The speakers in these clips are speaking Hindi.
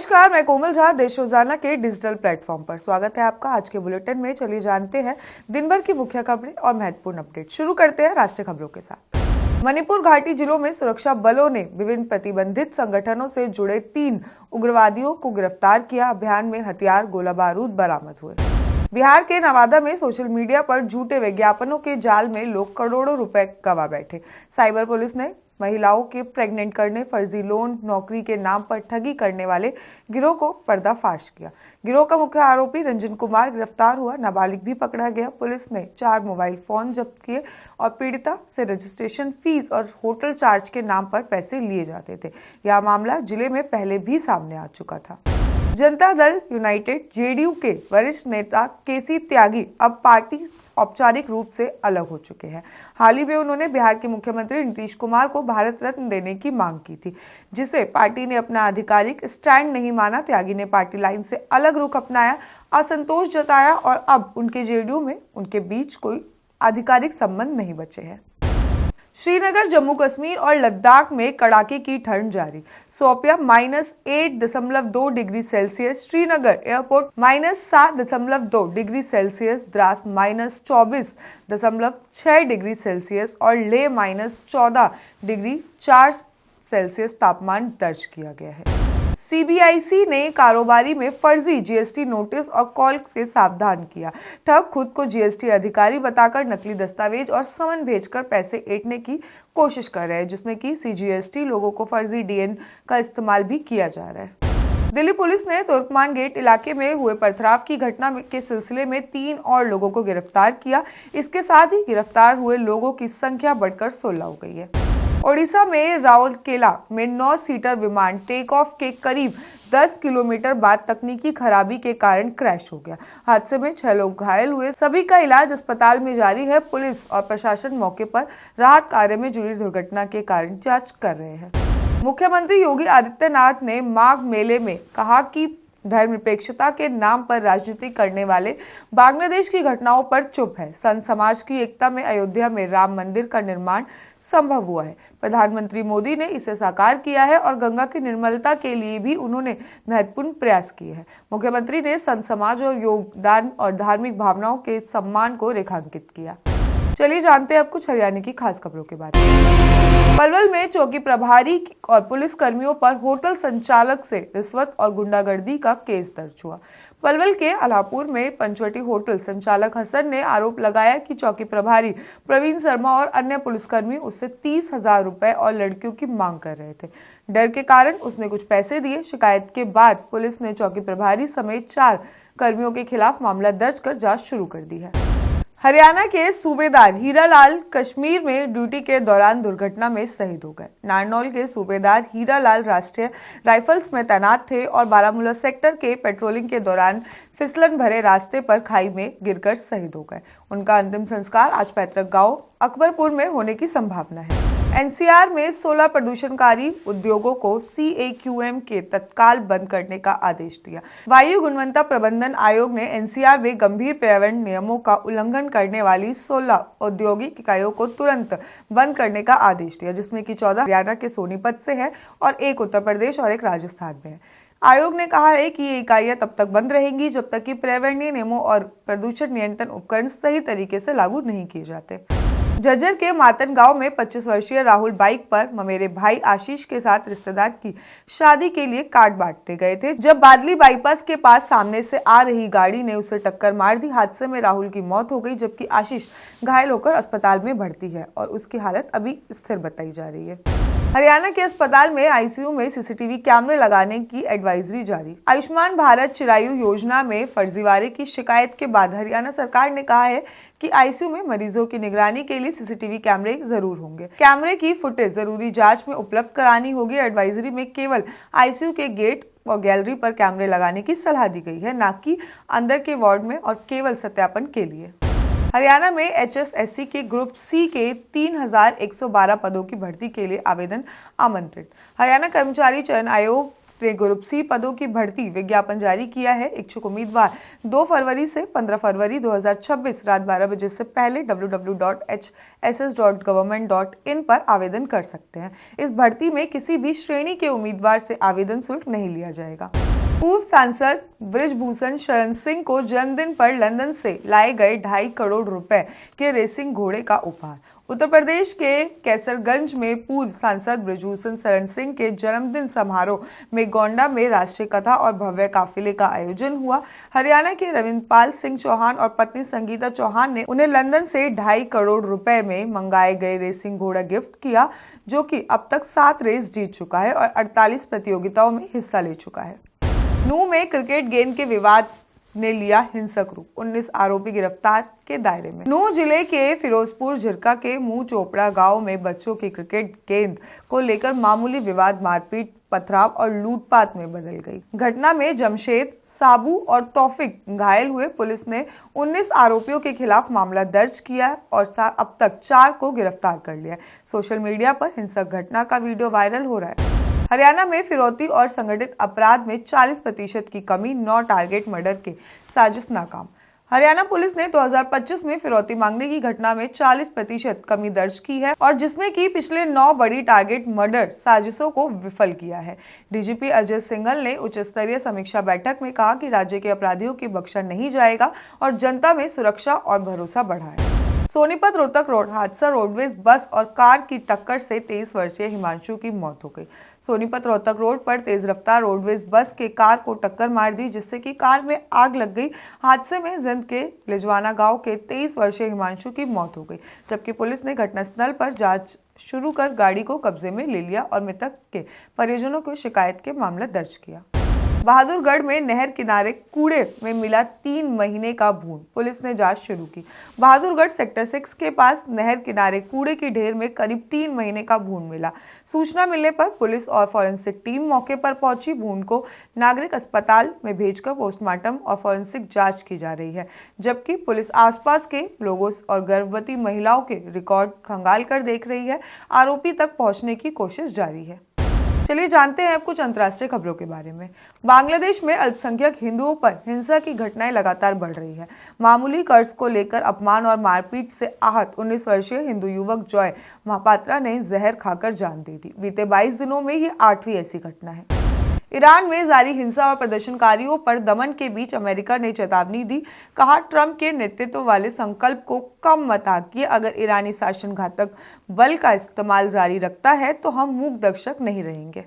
नमस्कार, मैं कोमल झा देश रोजाना के डिजिटल प्लेटफॉर्म पर स्वागत है आपका। आज के बुलेटिन में चलिए जानते हैं दिन भर की मुख्य खबरें और महत्वपूर्ण अपडेट। शुरू करते हैं राष्ट्रीय खबरों के साथ। मणिपुर घाटी जिलों में सुरक्षा बलों ने विभिन्न प्रतिबंधित संगठनों से जुड़े 3 उग्रवादियों को गिरफ्तार किया। अभियान में हथियार, गोला बारूद बरामद हुए। बिहार के नवादा में सोशल मीडिया पर झूठे विज्ञापनों के जाल में लोग करोड़ों रुपए गंवा बैठे। साइबर पुलिस ने महिलाओं के प्रेग्नेंट करने, फर्जी लोन, नौकरी के नाम पर ठगी करने वाले गिरोह को पर्दाफाश किया। गिरोह का मुख्य आरोपी रंजन कुमार गिरफ्तार हुआ। नाबालिग भी पकड़ा गया। पुलिस ने 4 मोबाइल फोन जब्त किए और पीड़िता से रजिस्ट्रेशन फीस और होटल चार्ज के नाम पर पैसे लिए जाते थे। यह मामला जिले में पहले भी सामने आ चुका था। जनता दल यूनाइटेड जेडीयू के वरिष्ठ नेता केसी त्यागी अब पार्टी औपचारिक रूप से अलग हो चुके हैं। हाल ही में उन्होंने बिहार के मुख्यमंत्री नीतीश कुमार को भारत रत्न देने की मांग की थी, जिसे पार्टी ने अपना आधिकारिक स्टैंड नहीं माना। त्यागी ने पार्टी लाइन से अलग रुख अपनाया, असंतोष जताया और अब उनके जेडीयू में उनके बीच कोई आधिकारिक संबंध नहीं बचे हैं। श्रीनगर, जम्मू कश्मीर और लद्दाख में कड़ाके की ठंड जारी। Shopian -8.2 degree Celsius, Srinagar airport -7.2 degree Celsius, Dras -24.6 degree Celsius और लेह -14 डिग्री 4 सेल्सियस तापमान दर्ज किया गया है। सीबीआईसी ने कारोबारी में फर्जी जीएसटी नोटिस और कॉल से सावधान किया। ठग खुद को जीएसटी अधिकारी बताकर नकली दस्तावेज और समन भेजकर पैसे ऐंठने की कोशिश कर रहे हैं, जिसमें कि सीजीएसटी लोगों को फर्जी डीएन का इस्तेमाल भी किया जा रहा है। दिल्ली पुलिस ने तुर्कमान गेट इलाके में हुए पथराव की घटना के सिलसिले में 3 और लोगों को गिरफ्तार किया। इसके साथ ही गिरफ्तार हुए लोगों की संख्या बढ़कर 16 हो गई है। ओडिशा में राउरकेला में 9 सीटर विमान टेक ऑफ के करीब 10 किलोमीटर बाद तकनीकी खराबी के कारण क्रैश हो गया। हादसे में 6 लोग घायल हुए। सभी का इलाज अस्पताल में जारी है। पुलिस और प्रशासन मौके पर राहत कार्य में जुड़ी दुर्घटना के कारण जांच कर रहे हैं। मुख्यमंत्री योगी आदित्यनाथ ने माघ मेले में कहा कि धर्मनिरपेक्षता के नाम पर राजनीति करने वाले बांग्लादेश की घटनाओं पर चुप है। संत समाज की एकता में अयोध्या में राम मंदिर का निर्माण संभव हुआ है। प्रधानमंत्री मोदी ने इसे साकार किया है और गंगा की निर्मलता के लिए भी उन्होंने महत्वपूर्ण प्रयास किए हैं। मुख्यमंत्री ने संत समाज और योगदान और धार्मिक भावनाओं के सम्मान को रेखांकित किया। चलिए जानते हैं अब कुछ हरियाणा की खास खबरों के बारे में। पलवल में चौकी प्रभारी और पुलिस कर्मियों पर होटल संचालक से रिश्वत और गुंडागर्दी का केस दर्ज हुआ। पलवल के अलापुर में पंचवटी होटल संचालक हसन ने आरोप लगाया कि चौकी प्रभारी प्रवीण शर्मा और अन्य पुलिसकर्मी उससे 30,000 रुपए और लड़कियों की मांग कर रहे थे। डर के कारण उसने कुछ पैसे दिए। शिकायत के बाद पुलिस ने चौकी प्रभारी समेत 4 कर्मियों के खिलाफ मामला दर्ज कर जांच शुरू कर दी है। हरियाणा के सूबेदार हीरालाल कश्मीर में ड्यूटी के दौरान दुर्घटना में शहीद हो गए। नारनौल के सूबेदार हीरालाल राष्ट्रीय राइफल्स में तैनात थे और बारामूला सेक्टर के पेट्रोलिंग के दौरान फिसलन भरे रास्ते पर खाई में गिरकर शहीद हो गए। उनका अंतिम संस्कार आज पैतृक गांव अकबरपुर में होने की संभावना है। एनसीआर में 16 प्रदूषणकारी उद्योगों को सीएक्यूएम के तत्काल बंद करने का आदेश दिया। वायु गुणवत्ता प्रबंधन आयोग ने एनसीआर में गंभीर पर्यावरण नियमों का उल्लंघन करने वाली 16 औद्योगिक इकाइयों को तुरंत बंद करने का आदेश दिया, जिसमें कि 14 हरियाणा के सोनीपत से है और 1 उत्तर प्रदेश और 1 राजस्थान में है। आयोग ने कहा है कि ये इकाइयां तब तक बंद रहेंगी जब तक कि पर्यावरणीय नियमों और प्रदूषण नियंत्रण उपकरण सही तरीके से लागू नहीं किए जाते। झज्जर के मातन गांव में 25 वर्षीय राहुल बाइक पर मेरे भाई आशीष के साथ रिश्तेदार की शादी के लिए कार्ड बांटते गए थे, जब बादली बाईपास के पास सामने से आ रही गाड़ी ने उसे टक्कर मार दी। हादसे में राहुल की मौत हो गई, जबकि आशीष घायल होकर अस्पताल में भर्ती है और उसकी हालत अभी स्थिर बताई जा रही है। हरियाणा के अस्पताल में आईसीयू में सीसीटीवी कैमरे लगाने की एडवाइजरी जारी। आयुष्मान भारत चिरायु योजना में फर्जीवाड़े की शिकायत के बाद हरियाणा सरकार ने कहा है कि आईसीयू में मरीजों की निगरानी के लिए सीसीटीवी कैमरे जरूर होंगे। कैमरे की फुटेज जरूरी जांच में उपलब्ध करानी होगी। एडवाइजरी में केवल आईसीयू के गेट और गैलरी पर कैमरे लगाने की सलाह दी गई है, न कि अंदर के वार्ड में, और केवल सत्यापन के लिए। हरियाणा में एचएसएससी के ग्रुप सी के 3,112 पदों की भर्ती के लिए आवेदन आमंत्रित। हरियाणा कर्मचारी चयन आयोग ने ग्रुप सी पदों की भर्ती विज्ञापन जारी किया है। इच्छुक उम्मीदवार 2 फरवरी से 15 फरवरी 2026 रात 12 बजे से पहले www.hss.government.in पर आवेदन कर सकते हैं। इस भर्ती में किसी भी श्रेणी के उम्मीदवार से आवेदन शुल्क नहीं लिया जाएगा। पूर्व सांसद बृजभूषण शरण सिंह को जन्मदिन पर लंदन से लाए गए 2.5 करोड़ रुपए के रेसिंग घोड़े का उपहार। उत्तर प्रदेश के कैसरगंज में पूर्व सांसद बृजभूषण शरण सिंह के जन्मदिन समारोह में गोंडा में राष्ट्रीय कथा और भव्य काफिले का आयोजन हुआ। हरियाणा के रविंद्रपाल सिंह चौहान और पत्नी संगीता चौहान ने उन्हें लंदन से 2.5 करोड़ रुपए में मंगाए गए रेसिंग घोड़ा गिफ्ट किया, जो कि अब तक 7 रेस जीत चुका है और 48 प्रतियोगिताओं में हिस्सा ले चुका है। नूह में क्रिकेट गेंद के विवाद ने लिया हिंसक रूप, 19 आरोपी गिरफ्तार के दायरे में। नूह जिले के फिरोजपुर झिरका के मुंह चोपड़ा गांव में बच्चों की क्रिकेट गेंद को लेकर मामूली विवाद मारपीट, पथराव और लूटपाट में बदल गई। घटना में जमशेद, साबू और तौफिक घायल हुए। पुलिस ने 19 आरोपियों के खिलाफ मामला दर्ज किया है और अब तक 4 को गिरफ्तार कर लिया है। सोशल मीडिया पर हिंसक घटना का वीडियो वायरल हो रहा है। हरियाणा में फिरौती और संगठित अपराध में 40% की कमी, 9 टारगेट मर्डर के साजिश नाकाम। हरियाणा पुलिस ने 2025 में फिरौती मांगने की घटना में 40% कमी दर्ज की है और जिसमें कि पिछले 9 बड़ी टारगेट मर्डर साजिशों को विफल किया है। डीजीपी अजय सिंघल ने उच्च स्तरीय समीक्षा बैठक में कहा कि राज्य के अपराधियों की बख्शा नहीं जाएगा और जनता में सुरक्षा और भरोसा बढ़ा है। सोनीपत रोहतक रोड हादसा, रोडवेज बस और कार की टक्कर से 23 वर्षीय हिमांशु की मौत हो गई। सोनीपत रोहतक रोड पर तेज रफ्तार रोडवेज बस के कार को टक्कर मार दी, जिससे कि कार में आग लग गई। हादसे में जिंद के लिजवाना गांव के 23 वर्षीय हिमांशु की मौत हो गई, जबकि पुलिस ने घटनास्थल पर जांच शुरू कर गाड़ी को कब्जे में ले लिया और मृतक के परिजनों की शिकायत के मामला दर्ज किया। बहादुरगढ़ में नहर किनारे कूड़े में मिला 3 महीने का भून, पुलिस ने जांच शुरू की। बहादुरगढ़ सेक्टर 6 के पास नहर किनारे कूड़े की ढेर में करीब 3 महीने का भून मिला। सूचना मिलने पर पुलिस और फॉरेंसिक टीम मौके पर पहुंची। भून को नागरिक अस्पताल में भेजकर पोस्टमार्टम और फॉरेंसिक जांच की जा रही है, जबकि पुलिस आसपास के लोगों और गर्भवती महिलाओं के रिकॉर्ड खंगाल कर देख रही है। आरोपी तक पहुंचने की कोशिश जारी है। चलिए जानते हैं अब कुछ अंतर्राष्ट्रीय खबरों के बारे में। बांग्लादेश में अल्पसंख्यक हिंदुओं पर हिंसा की घटनाएं लगातार बढ़ रही है। मामूली कर्ज को लेकर अपमान और मारपीट से आहत 19 वर्षीय हिंदू युवक जॉय महापात्रा ने जहर खाकर जान दे दी। बीते 22 दिनों में ये 8वीं ऐसी घटना है। ईरान में जारी हिंसा और प्रदर्शनकारियों पर दमन के बीच अमेरिका ने चेतावनी दी। कहा, ट्रंप के नेतृत्व वाले संकल्प को कम मत आंकिए। अगर ईरानी शासन घातक बल का इस्तेमाल जारी रखता है तो हम मूक दर्शक नहीं रहेंगे।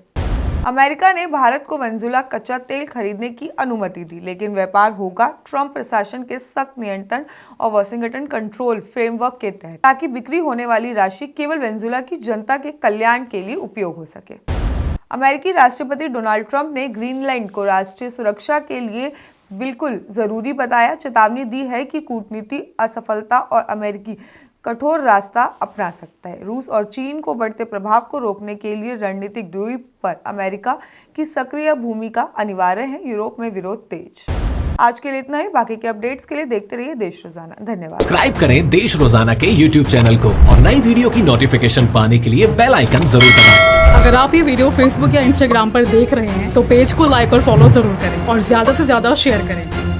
अमेरिका ने भारत को वेनेजुएला कच्चा तेल खरीदने की अनुमति दी, लेकिन व्यापार होगा ट्रंप प्रशासन के सख्त नियंत्रण और वाशिंगटन कंट्रोल फ्रेमवर्क के तहत, ताकि बिक्री होने वाली राशि केवल वेनेजुएला की जनता के कल्याण के लिए उपयोग हो सके। अमेरिकी राष्ट्रपति डोनाल्ड ट्रंप ने ग्रीनलैंड को राष्ट्रीय सुरक्षा के लिए बिल्कुल जरूरी बताया। चेतावनी दी है कि कूटनीति असफलता और अमेरिकी कठोर रास्ता अपना सकता है। रूस और चीन को बढ़ते प्रभाव को रोकने के लिए रणनीतिक दूरी पर अमेरिका की सक्रिय भूमिका अनिवार्य है। यूरोप में विरोध तेज। आज के लिए इतना ही। बाकी के अपडेट्स के लिए देखते रहिए देश रोजाना। धन्यवाद। सब्सक्राइब करें देश रोजाना के YouTube चैनल को और नई वीडियो की नोटिफिकेशन पाने के लिए बेल आइकन जरूर दबाएं। अगर आप ये वीडियो Facebook या Instagram पर देख रहे हैं तो पेज को लाइक और फॉलो जरूर करें और ज्यादा से ज्यादा शेयर करें।